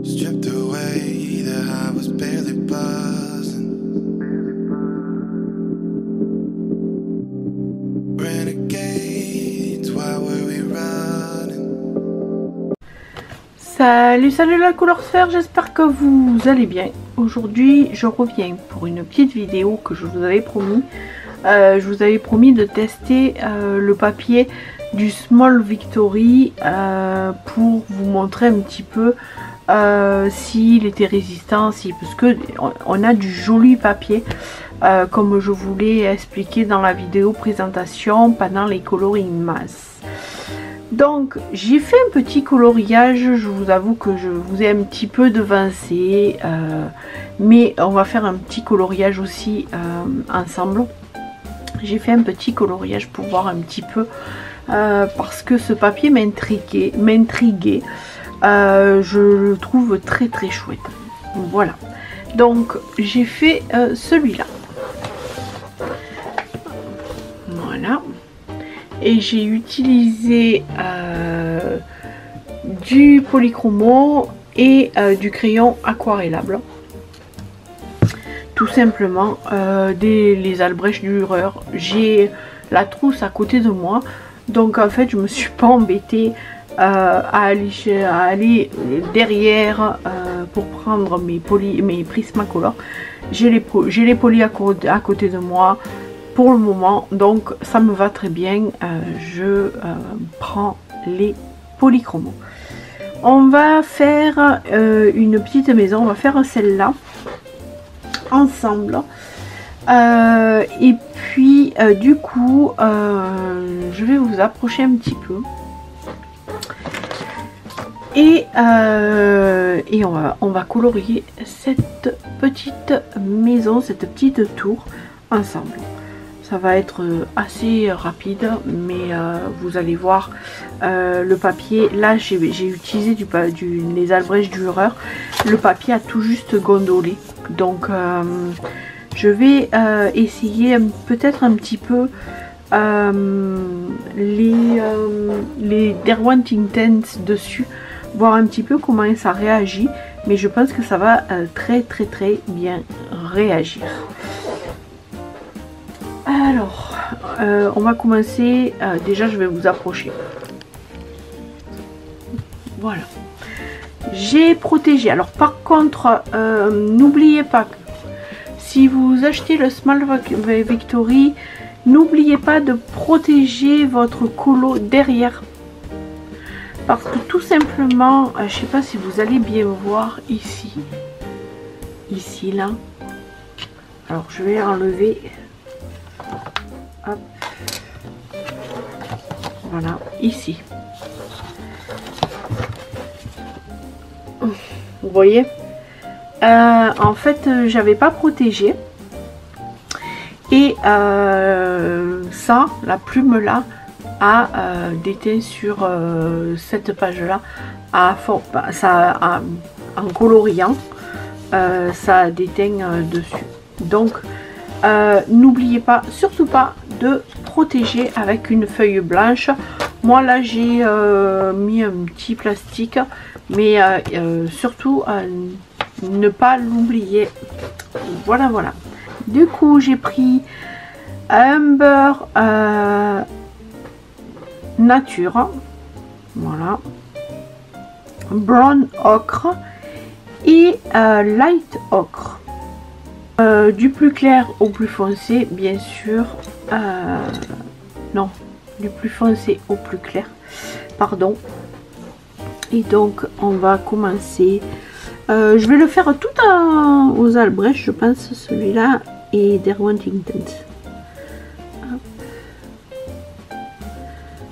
Stripped away, the high was barely buzzing. Renegades, why were we running? Salut la couleur sphère, j'espère que vous allez bien. Aujourd'hui je reviens pour une petite vidéo que je vous avais promis. Je vous avais promis de tester le papier du Small Victory pour vous montrer un petit peu s'il était résistant, parce que on a du joli papier comme je vous l'ai expliqué dans la vidéo présentation pendant les coloring mass. Donc j'ai fait un petit coloriage, je vous avoue que je vous ai un petit peu devancé, mais on va faire un petit coloriage aussi ensemble. J'ai fait un petit coloriage pour voir un petit peu parce que ce papier m'intriguait. Je le trouve très chouette. Voilà, donc j'ai fait celui-là. Voilà, et j'ai utilisé du polychromo et du crayon aquarellable, tout simplement. Les Albrecht Dürer. J'ai la trousse à côté de moi, donc en fait je me suis pas embêtée à aller derrière pour prendre mes Prismacolor. J'ai les polis à côté de moi pour le moment, donc ça me va très bien. Je prends les polychromos. On va faire une petite maison, on va faire celle-là ensemble. Et puis du coup je vais vous approcher un petit peu et on va colorier cette petite maison, cette petite tour ensemble. Ça va être assez rapide, mais vous allez voir le papier. Là j'ai utilisé les Albrecht Dürer. Le papier a tout juste gondolé, donc je vais essayer peut-être un petit peu les Derwent Intense dessus, voir un petit peu comment ça réagit, mais je pense que ça va très bien réagir. Alors on va commencer, déjà je vais vous approcher. Voilà, j'ai protégé. Alors par contre n'oubliez pas que si vous achetez le Small Victory, n'oubliez pas de protéger votre colo derrière, parce que tout simplement, je sais pas si vous allez bien voir ici là. Alors je vais enlever, hop, voilà, ici, vous voyez. En fait j'avais pas protégé, et ça, la plume là a déteint sur cette page là, en coloriant, ça a déteint dessus. Donc n'oubliez pas, surtout pas, de protéger avec une feuille blanche. Moi là j'ai mis un petit plastique, mais surtout ne pas l'oublier. Voilà. Du coup j'ai pris un beurre nature, voilà, brown ocre et light ocre, du plus clair au plus foncé, bien sûr. Non, du plus foncé au plus clair, pardon. Et donc on va commencer. Je vais le faire tout aux Albrecht, je pense, celui-là, et Derwent Intense.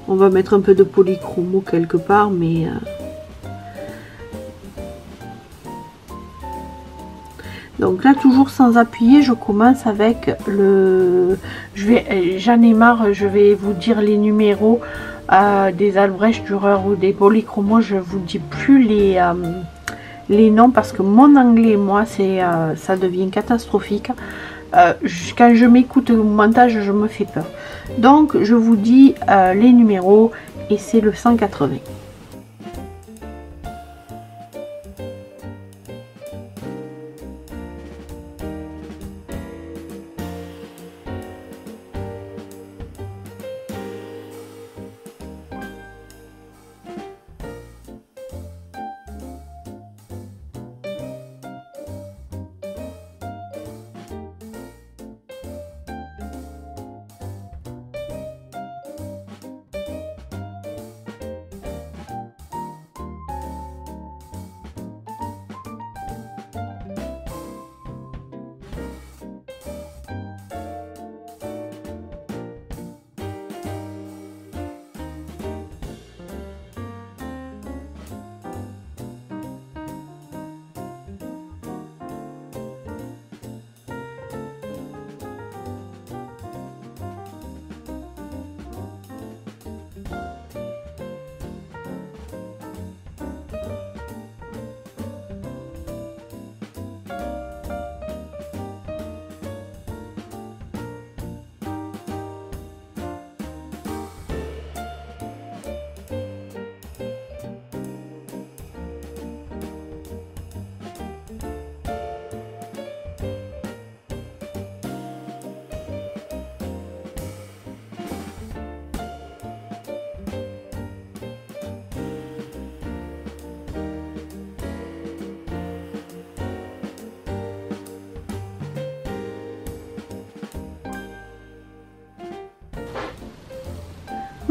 On va mettre un peu de polychromo quelque part, mais donc là, toujours sans appuyer, je commence avec le... J'en ai marre, je vais vous dire les numéros des Albrecht Dürer ou des polychromos. Je vous dis plus les noms, parce que mon anglais, moi, ça devient catastrophique. Quand je m'écoute au montage, je me fais peur. Donc je vous dis les numéros, et c'est le 180.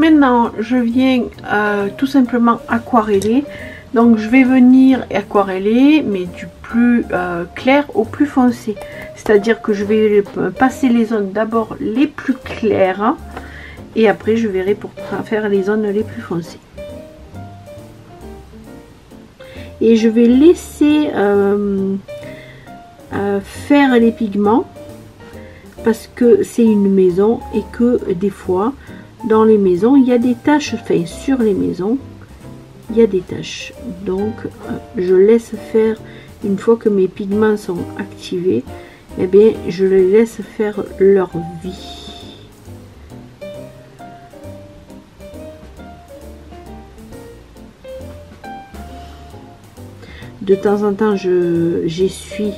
Maintenant, je viens tout simplement aquareller. Donc, je vais venir aquareller, mais du plus clair au plus foncé. C'est-à-dire que je vais passer les zones d'abord les plus claires. Et après, je verrai pour faire les zones les plus foncées. Et je vais laisser faire les pigments. Parce que c'est une maison et que des fois, dans les maisons, il y a des taches. Enfin, sur les maisons, il y a des taches. Donc, je laisse faire, une fois que mes pigments sont activés, eh bien, je les laisse faire leur vie. De temps en temps, j'essuie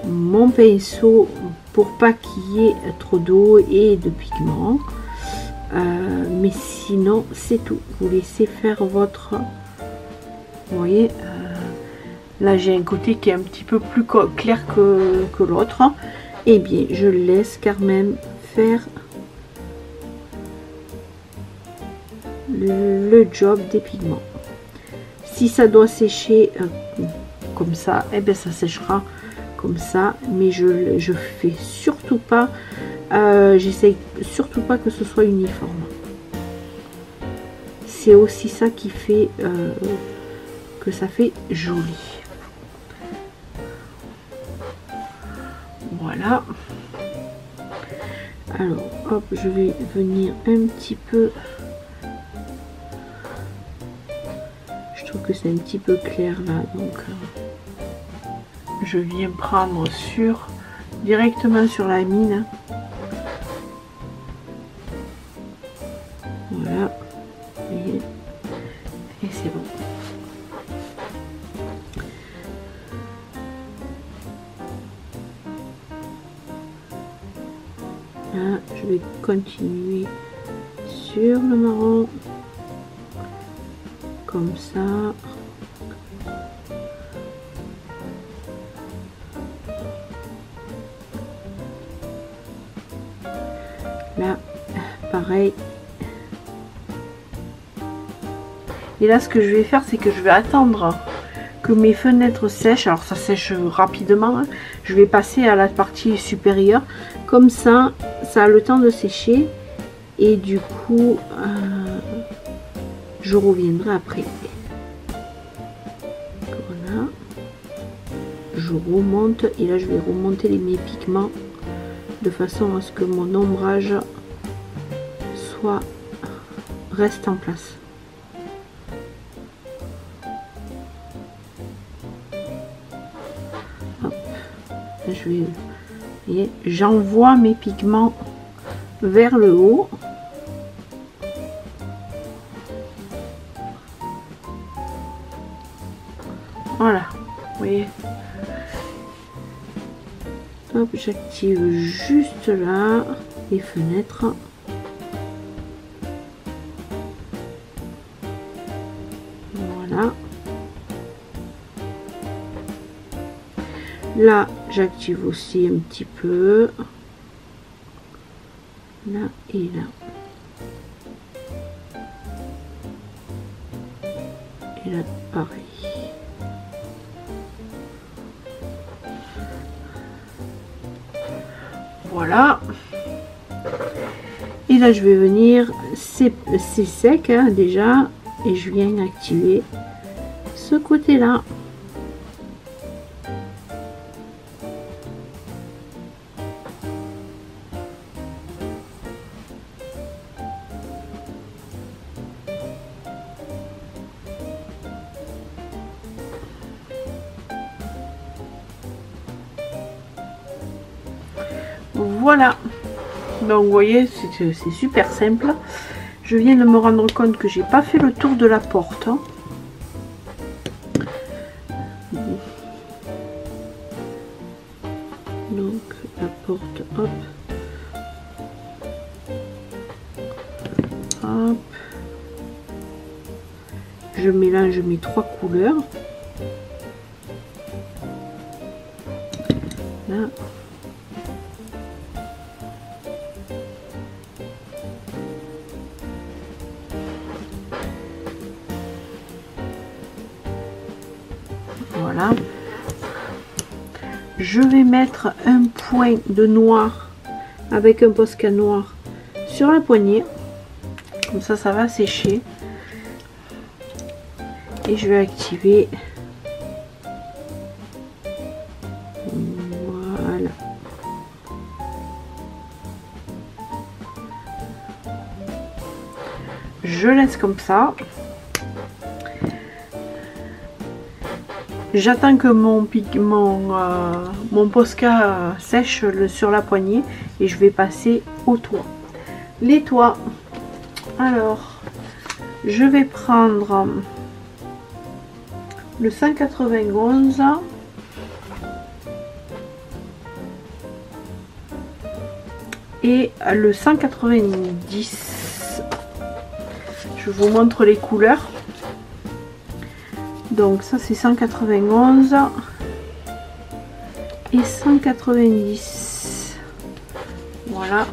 mon pinceau pour pas qu'il y ait trop d'eau et de pigments. Mais sinon, c'est tout. Vous laissez faire votre... Vous voyez, là j'ai un côté qui est un petit peu plus clair que l'autre. Et bien, je laisse quand même faire le job des pigments. Si ça doit sécher comme ça, et bien ça séchera comme ça. Mais je fais surtout pas, j'essaye surtout pas que ce soit uniforme. C'est aussi ça qui fait que ça fait joli. Voilà. Alors, hop, je vais venir un petit peu. Je trouve que c'est un petit peu clair là, donc je viens prendre directement sur la mine. Voilà. Et c'est bon. Là, je vais continuer sur le marron. Comme ça. Là, pareil. Et là, ce que je vais faire, c'est que je vais attendre que mes fenêtres sèchent. Alors, ça sèche rapidement. Hein. Je vais passer à la partie supérieure. Comme ça, ça a le temps de sécher. Et du coup, je reviendrai après. Voilà. Je remonte. Et là, je vais remonter mes pigments de façon à ce que mon ombrage reste en place. Hop. Je vais, et j'envoie mes pigments vers le haut. Voilà, vous voyez. Hop, j'active juste là les fenêtres. Voilà. Là, j'active aussi un petit peu. Là et là. Et là, pareil. Voilà. Et là, je vais venir, c'est sec hein, déjà, et je viens activer ce côté-là. Voilà, donc vous voyez, c'est super simple. Je viens de me rendre compte que j'ai pas fait le tour de la porte. Donc la porte, hop, hop. Je mélange mes trois couleurs. Là. Voilà. Je vais mettre un point de noir avec un Posca noir sur la poignée. Comme ça, ça va sécher. Et je vais activer. Voilà. Je laisse comme ça. J'attends que mon Posca sèche sur la poignée et je vais passer au toit. Les toits. Alors, je vais prendre le 191 et le 190. Je vous montre les couleurs. Donc ça c'est 191 et 190. Voilà.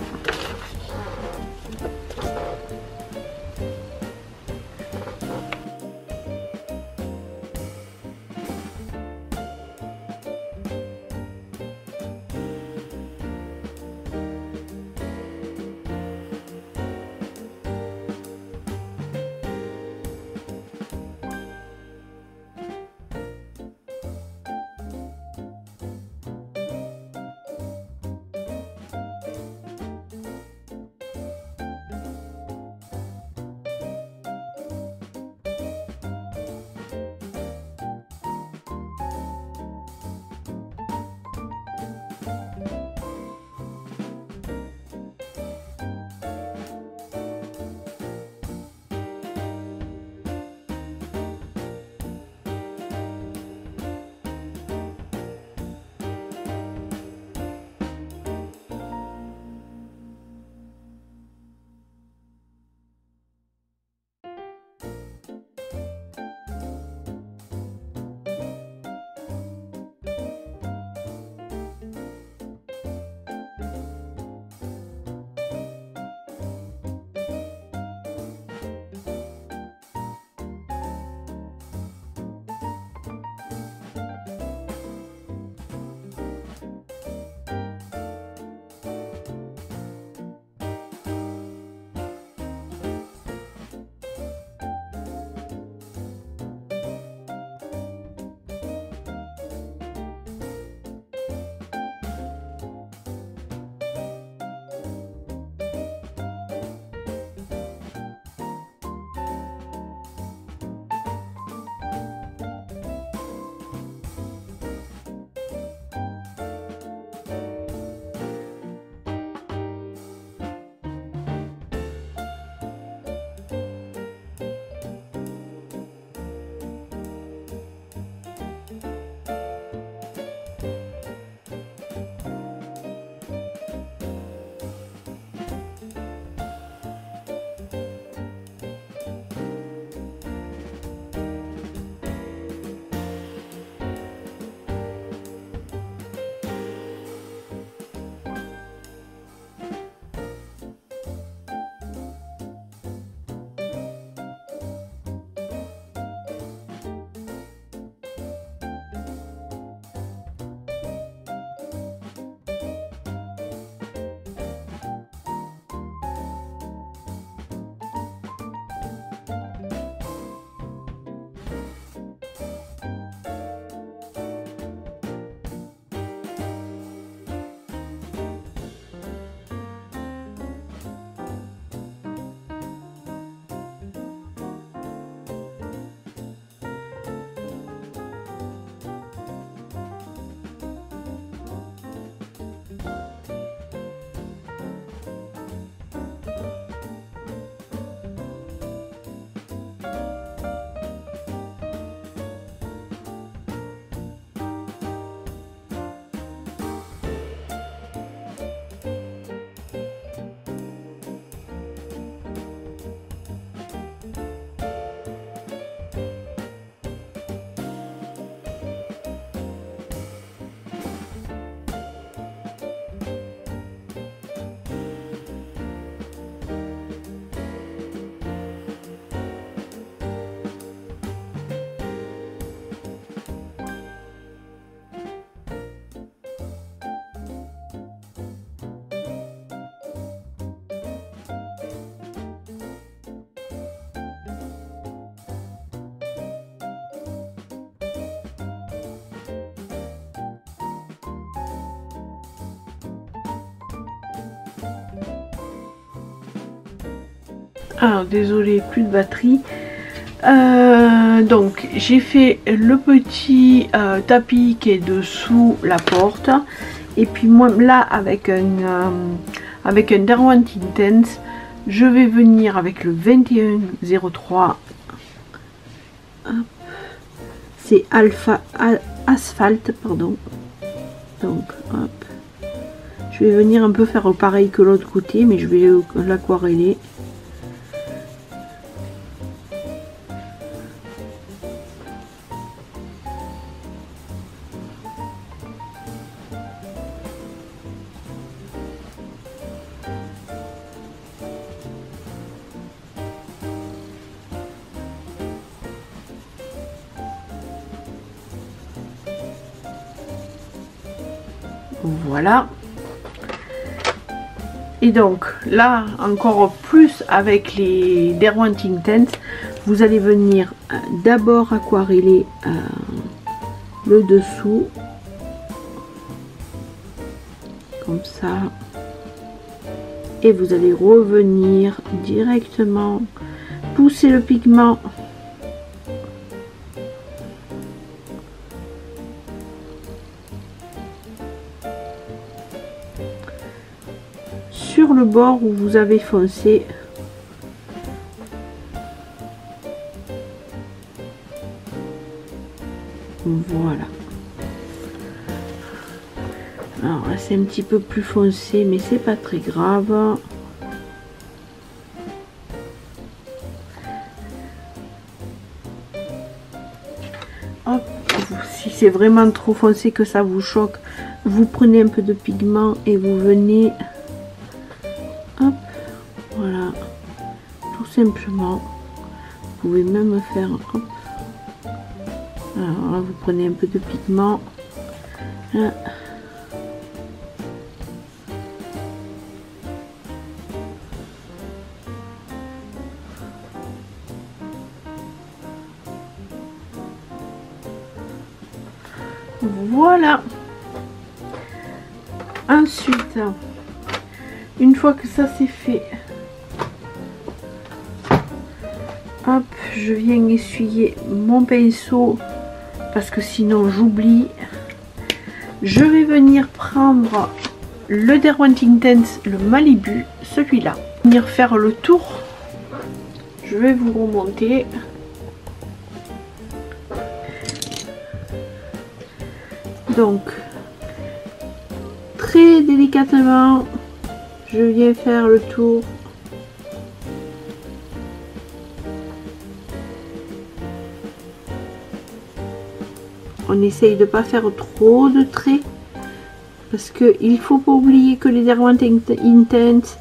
Alors désolé, plus de batterie. Donc j'ai fait le petit tapis qui est dessous la porte, et puis moi là avec un Derwent Intense, je vais venir avec le 2103. C'est asphalte, pardon. Donc hop, je vais venir un peu faire pareil que l'autre côté, mais je vais l'aquareller. Voilà. Et donc là encore plus avec les Derwent Intense, vous allez venir d'abord aquareller le dessous comme ça, et vous allez revenir directement pousser le pigment sur le bord où vous avez foncé. Voilà. Alors là c'est un petit peu plus foncé, mais c'est pas très grave. Hop. Si c'est vraiment trop foncé que ça vous choque, vous prenez un peu de pigment et vous venez, hop, voilà, tout simplement. Vous pouvez même faire, hop, alors là vous prenez un peu de pigment là. Voilà. Ensuite, une fois que ça c'est fait, hop, je viens essuyer mon pinceau parce que sinon j'oublie. Je vais venir prendre le Derwent Intense, le Malibu, celui-là. Venir faire le tour. Je vais vous remonter. Donc, très délicatement, je viens faire le tour. On essaye de ne pas faire trop de traits, parce qu'il ne faut pas oublier que les Derwent Intense,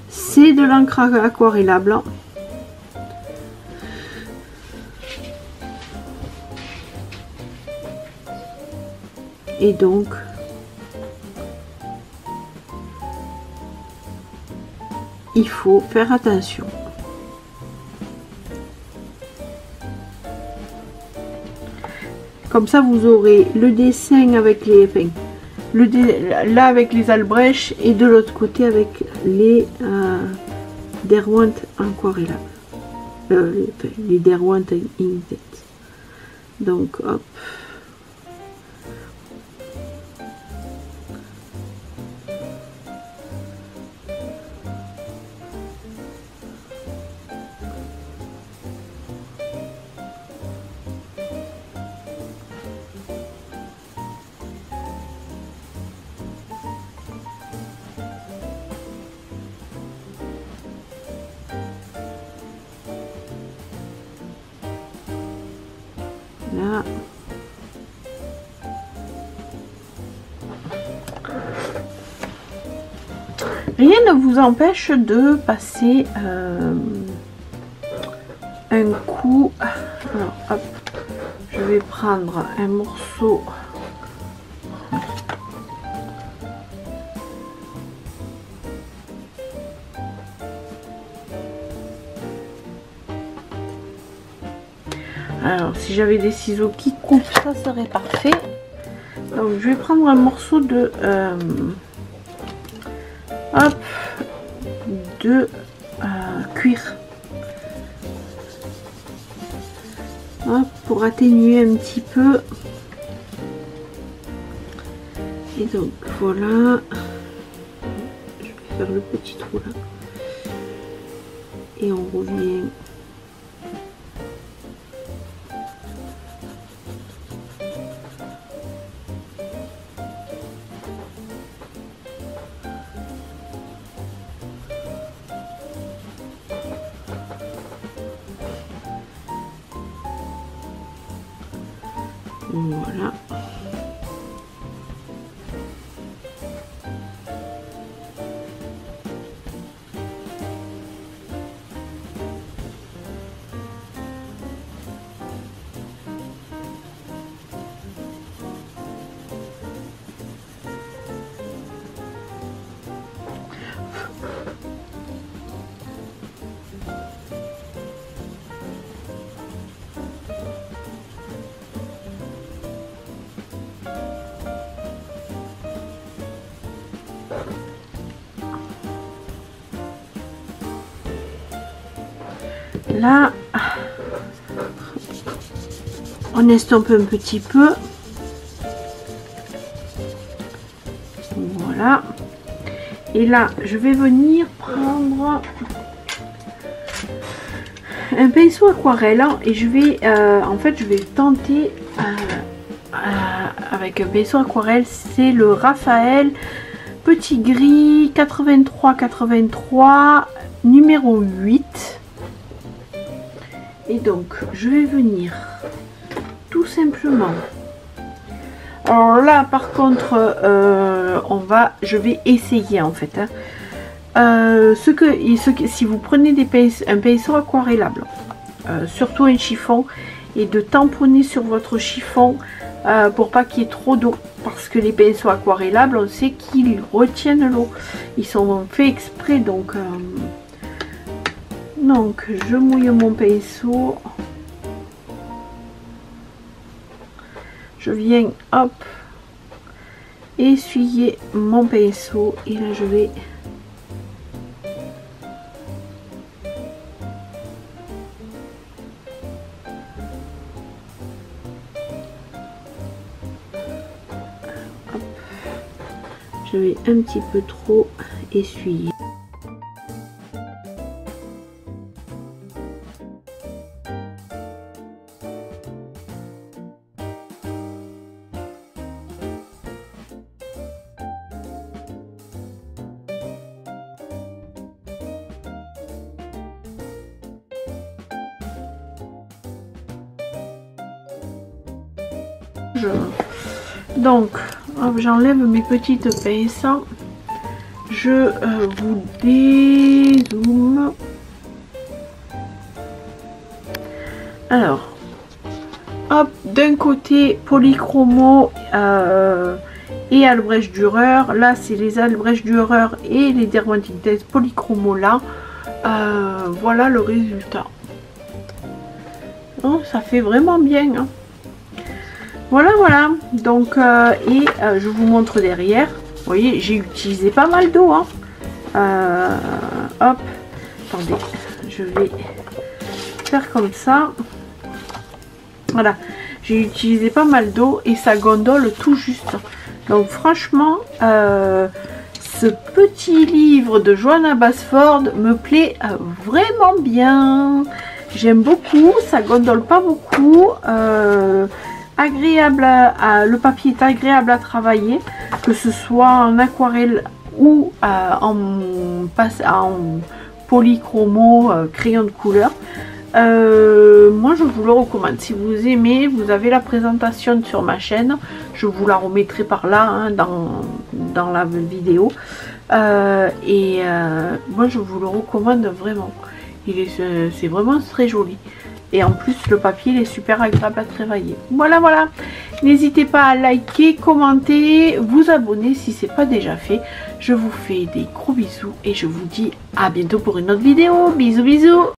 c'est de l'encre aquarellable. Et donc, il faut faire attention. Comme ça, vous aurez le dessin avec les, enfin, là avec les albrechts, et de l'autre côté avec les Derwent aquarellables, les Derwent Intense. Donc, hop. Là. Rien ne vous empêche de passer un coup. Alors, hop, je vais prendre un morceau. Alors, si j'avais des ciseaux qui coupent, ça serait parfait. Donc, je vais prendre un morceau de hop, de cuir. Hop, pour atténuer un petit peu. Et donc voilà, je vais faire le petit trou là. Et on revient. Voilà. Là, on estompe un petit peu. Voilà. Et là, je vais venir prendre un pinceau aquarelle et je vais, en fait, je vais tenter avec un pinceau aquarelle. C'est le Raphaël Petit Gris 83 numéro 8. Et donc, je vais venir tout simplement. Alors là, par contre, je vais essayer en fait. Si vous prenez un pinceau aquarellable, surtout un chiffon, et de tamponner sur votre chiffon pour pas qu'il y ait trop d'eau, parce que les pinceaux aquarellables, on sait qu'ils retiennent l'eau. Ils sont faits exprès, donc je mouille mon pinceau. Je viens, hop, essuyer mon pinceau. Et là, je vais un petit peu trop essuyer. Donc, j'enlève mes petites pinces. Je vous dézoome. Alors, hop, d'un côté polychromo et Albrecht Dürer. Là, c'est les Albrecht Dürer et les Derwentines polychromo là. Voilà le résultat. Oh, ça fait vraiment bien. Hein. Voilà, voilà. Donc, je vous montre derrière. Vous voyez, j'ai utilisé pas mal d'eau. Hein. Hop. Attendez, je vais faire comme ça. Voilà. J'ai utilisé pas mal d'eau et ça gondole tout juste. Donc, franchement, ce petit livre de Johanna Basford me plaît vraiment bien. J'aime beaucoup. Ça gondole pas beaucoup. Agréable le papier est agréable à travailler, que ce soit en aquarelle ou en polychromo, crayon de couleur. Moi je vous le recommande. Si vous aimez, vous avez la présentation sur ma chaîne, je vous la remettrai par là hein, dans la vidéo. Moi je vous le recommande vraiment. C'est vraiment très joli. Et en plus, le papier il est super agréable à travailler. Voilà, voilà. N'hésitez pas à liker, commenter, vous abonner si ce n'est pas déjà fait. Je vous fais des gros bisous et je vous dis à bientôt pour une autre vidéo. Bisous, bisous.